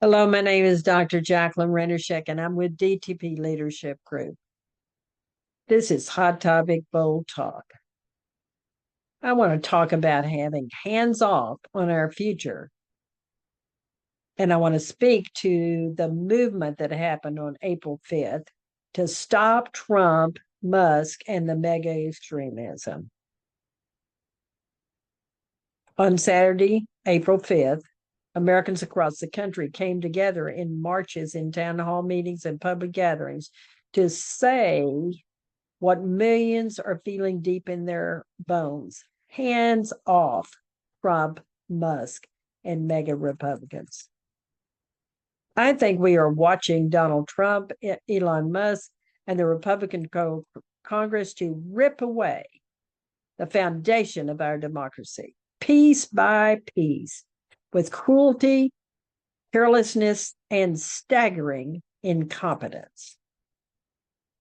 Hello, my name is Dr. Jackalyn Rainosek, and I'm with DTP Leadership Group. This is Hot Topic Bold Talk. I want to talk about having hands off on our future. And I want to speak to the movement that happened on April 5th to stop Trump, Musk, and the MAGA extremism. On Saturday, April 5th, Americans across the country came together in marches, in town hall meetings, and public gatherings to say what millions are feeling deep in their bones. Hands off Trump, Musk, and MAGA Republicans. I think we are watching Donald Trump, Elon Musk, and the Republican Congress to rip away the foundation of our democracy, piece by piece, with cruelty, carelessness, and staggering incompetence.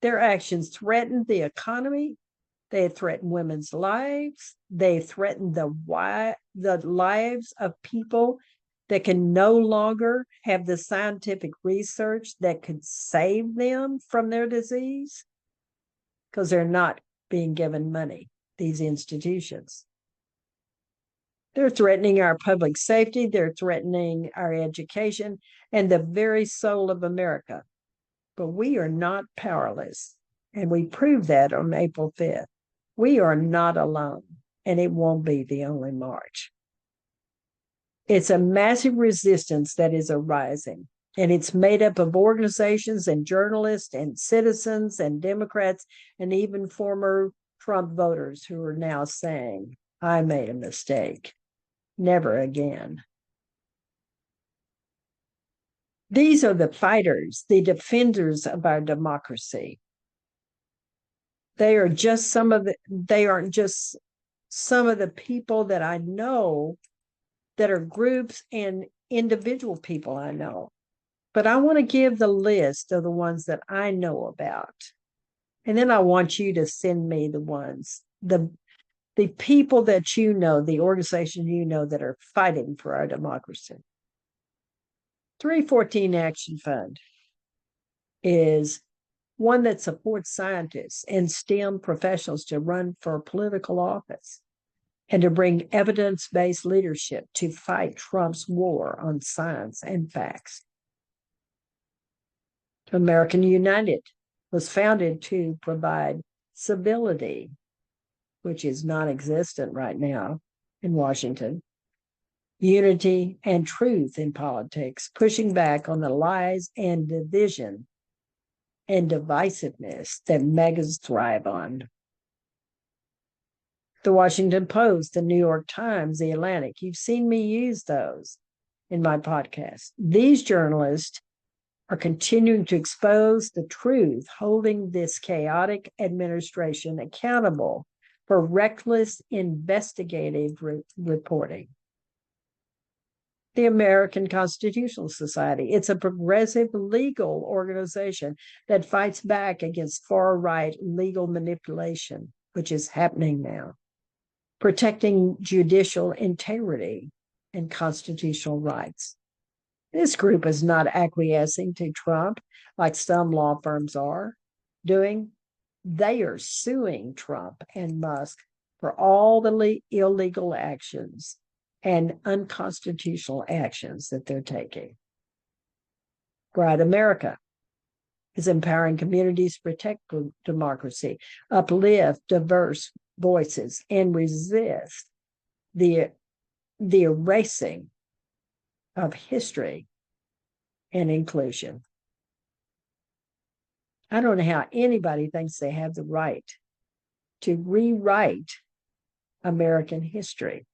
Their actions threaten the economy. They threaten women's lives. They threaten the lives of people that can no longer have the scientific research that could save them from their disease because they're not being given money, these institutions. They're threatening our public safety. They're threatening our education and the very soul of America. But we are not powerless. And we proved that on April 5th. We are not alone, and it won't be the only march. It's a massive resistance that is arising, and it's made up of organizations and journalists and citizens and Democrats and even former Trump voters who are now saying, I made a mistake. Never again. These are the fighters, the defenders of our democracy. They aren't just some of the people that I know that are groups and individual people I know. But I want to give the list of the ones that I know about. And then I want you to send me the ones, the people that you know, the organizations you know that are fighting for our democracy. 314 Action Fund is one that supports scientists and STEM professionals to run for political office and to bring evidence-based leadership to fight Trump's war on science and facts. American United was founded to provide civility, which is non-existent right now in Washington, unity and truth in politics, pushing back on the lies and division and divisiveness that MAGAs thrive on. The Washington Post, the New York Times, the Atlantic, you've seen me use those in my podcast. These journalists are continuing to expose the truth, holding this chaotic administration accountable for reckless investigative reporting. The American Constitutional Society. It's a progressive legal organization that fights back against far-right legal manipulation, which is happening now, protecting judicial integrity and constitutional rights. This group is not acquiescing to Trump like some law firms are doing. They are suing Trump and Musk for all the illegal actions and unconstitutional actions that they're taking. Bright America is empowering communities to protect democracy, uplift diverse voices, and resist the erasing of history and inclusion. I don't know how anybody thinks they have the right to rewrite American history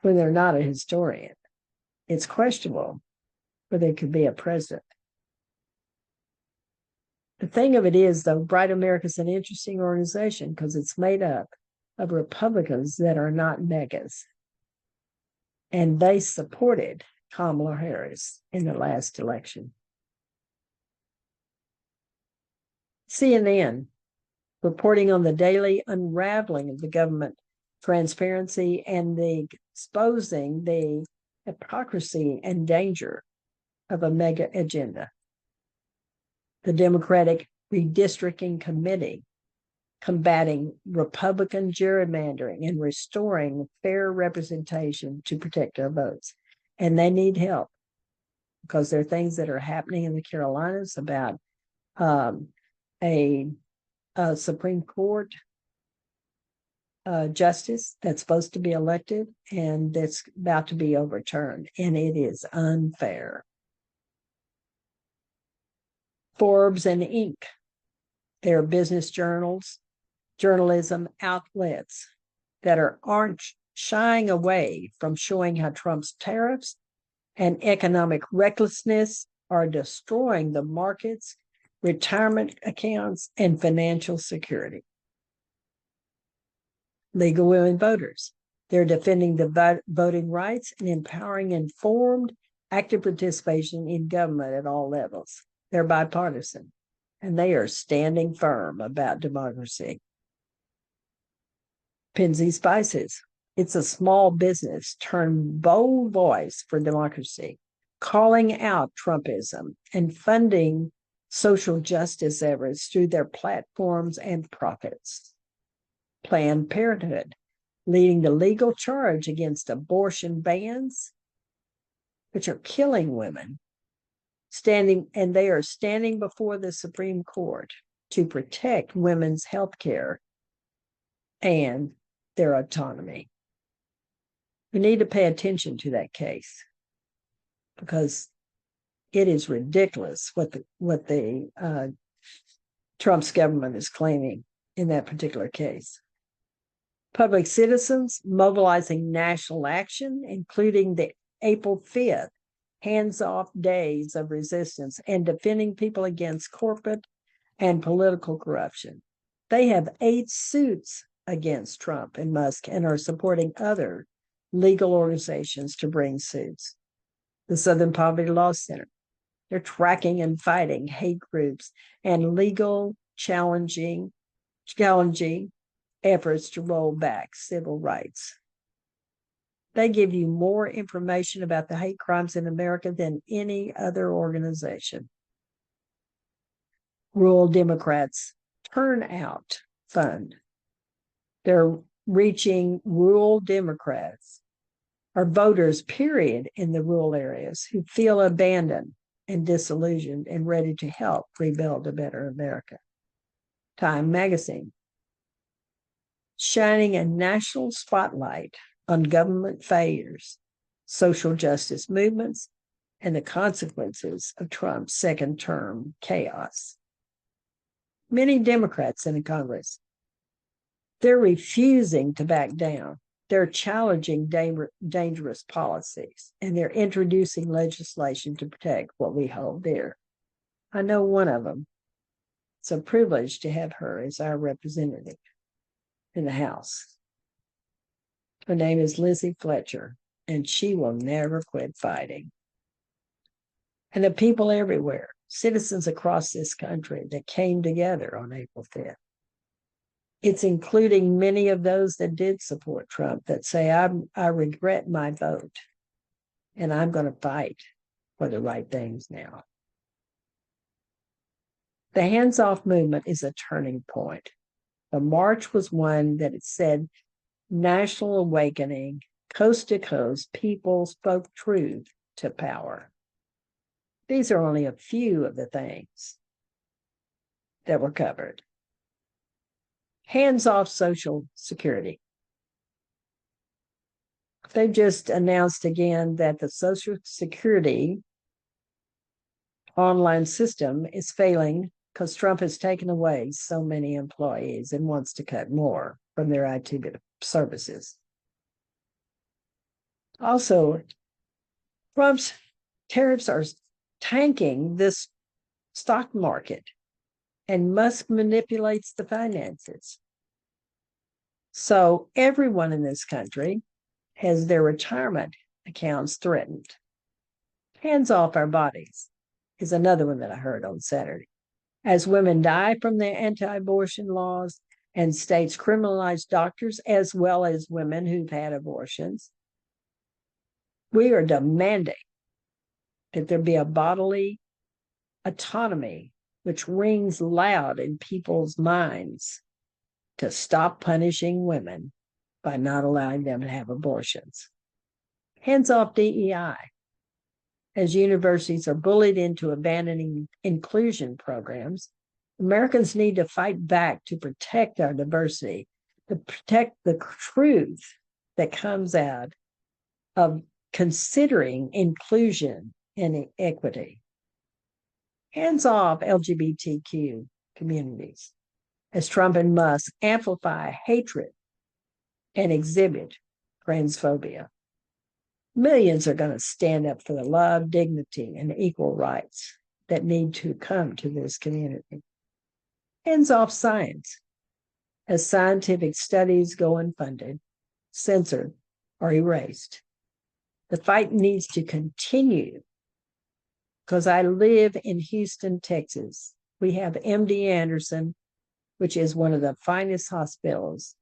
when they're not a historian. It's questionable whether they could be a president. The thing of it is, though, Bright America is an interesting organization because it's made up of Republicans that are not MAGAs. And they supported Kamala Harris in the last election. CNN reporting on the daily unraveling of the government transparency and the exposing the hypocrisy and danger of a mega agenda. The Democratic Redistricting Committee, combating Republican gerrymandering and restoring fair representation to protect our votes. And they need help because there are things that are happening in the Carolinas about a Supreme Court justice that's supposed to be elected and that's about to be overturned, and it is unfair. Forbes and Inc. They're business journalism outlets that aren't shying away from showing how Trump's tariffs and economic recklessness are destroying the markets, retirement accounts, and financial security. Legal Women Voters. They're defending the voting rights and empowering informed, active participation in government at all levels. They're bipartisan, and they are standing firm about democracy. Pinsey Spices. It's a small business turned bold voice for democracy, calling out Trumpism and funding social justice efforts through their platforms and profits. Planned Parenthood, leading the legal charge against abortion bans, which are killing women, they are standing before the Supreme Court to protect women's health care and their autonomy. We need to pay attention to that case because it is ridiculous what the Trump's government is claiming in that particular case. Public citizens mobilizing national action, including the April 5th hands-off days of resistance and defending people against corporate and political corruption. They have 8 suits against Trump and Musk and are supporting other legal organizations to bring suits. The Southern Poverty Law Center. They're tracking and fighting hate groups and legal challenging efforts to roll back civil rights. They give you more information about the hate crimes in America than any other organization. Rural Democrats Turnout Fund. They're reaching rural Democrats or voters, period, in the rural areas who feel abandoned and disillusioned and ready to help rebuild a better America. Time Magazine. Shining a national spotlight on government failures, social justice movements, and the consequences of Trump's second-term chaos. Many Democrats in the Congress, they're refusing to back down. They're challenging dangerous policies, and they're introducing legislation to protect what we hold dear. I know one of them. It's a privilege to have her as our representative in the House. Her name is Lizzie Fletcher, and she will never quit fighting. And the people everywhere, citizens across this country that came together on April 5th. It's including many of those that did support Trump that say, I regret my vote, and I'm going to fight for the right things now. The hands-off movement is a turning point. The march was one that it said, national awakening, coast to coast, people spoke truth to power. These are only a few of the things that were covered. Hands-off Social Security. They've just announced again that the Social Security online system is failing because Trump has taken away so many employees and wants to cut more from their IT services. Also, Trump's tariffs are tanking this stock market, and Musk manipulates the finances. So everyone in this country has their retirement accounts threatened. Hands off our bodies is another one that I heard on Saturday. As women die from the anti-abortion laws and states criminalize doctors as well as women who've had abortions, We are demanding that there be a bodily autonomy which rings loud in people's minds to stop punishing women by not allowing them to have abortions. Hands off DEI. As universities are bullied into abandoning inclusion programs, Americans need to fight back to protect our diversity, to protect the truth that comes out of considering inclusion and equity. Hands off LGBTQ communities, as Trump and Musk amplify hatred and exhibit transphobia. Millions are going to stand up for the love, dignity, and equal rights that need to come to this community. Hands off science, as scientific studies go unfunded, censored, or erased. The fight needs to continue because I live in Houston, Texas. We have MD Anderson, which is one of the finest hospitals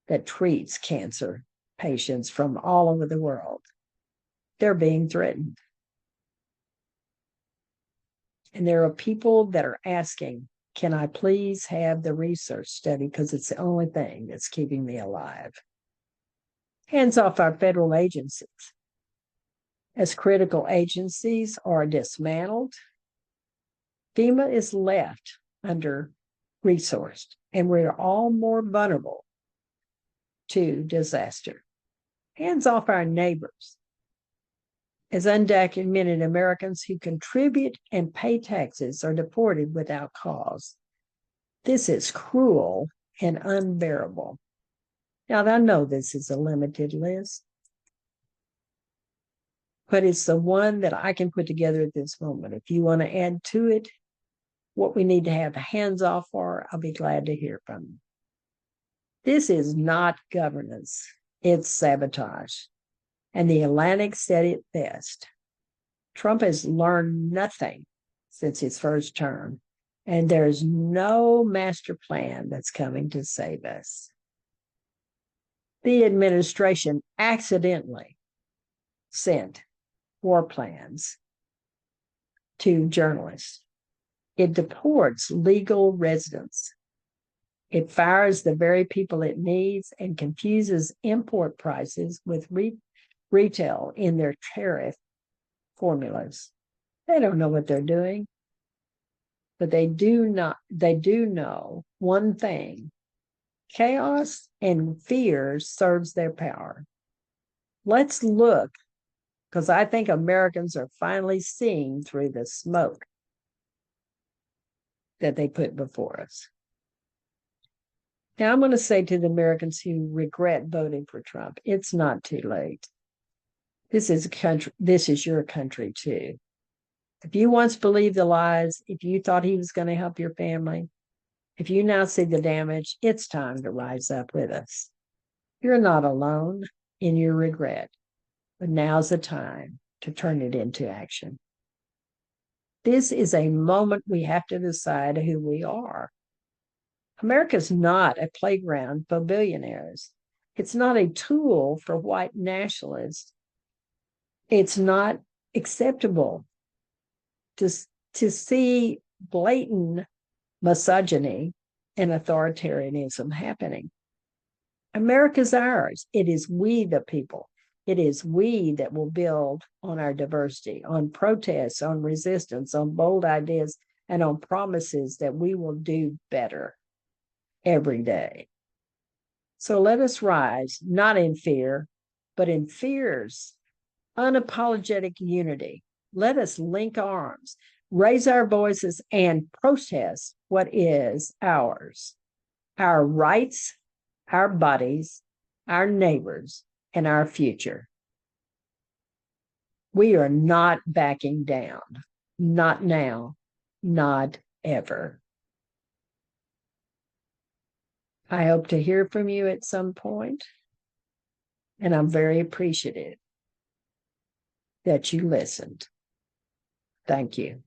that treats cancer patients from all over the world. They're being threatened. And there are people that are asking, can I please have the research study because it's the only thing that's keeping me alive? Hands off our federal agencies. As critical agencies are dismantled, FEMA is left under-resourced, and we're all more vulnerable to disaster. Hands off our neighbors. As undocumented Americans who contribute and pay taxes are deported without cause. This is cruel and unbearable. Now, I know this is a limited list, but it's the one that I can put together at this moment. If you want to add to it what we need to have hands off for, I'll be glad to hear from you. This is not governance, it's sabotage. And the Atlantic said it best. Trump has learned nothing since his first term, and there's no master plan that's coming to save us. The administration accidentally sent war plans to journalists. It deports legal residents. It fires the very people it needs and confuses import prices with retail in their tariff formulas. They don't know what they're doing, but they do know one thing: chaos and fear serves their power. Let's look, because I think Americans are finally seeing through the smoke that they put before us. Now, I'm going to say to the Americans who regret voting for Trump, it's not too late. This is a country. This is your country too. If you once believed the lies, if you thought he was going to help your family, if you now see the damage, it's time to rise up with us. You're not alone in your regret, but now's the time to turn it into action. This is a moment we have to decide who we are. America's not a playground for billionaires. It's not a tool for white nationalists. It's not acceptable to see blatant misogyny and authoritarianism happening. America's ours. It is we, the people. It is we that will build on our diversity, on protests, on resistance, on bold ideas, and on promises that we will do better every day. So let us rise, not in fear, but in fierce, unapologetic unity. Let us link arms, raise our voices, and protest what is ours: our rights, our bodies, our neighbors, and our future. We are not backing down. Not now, not ever. I hope to hear from you at some point, and I'm very appreciative that you listened. Thank you.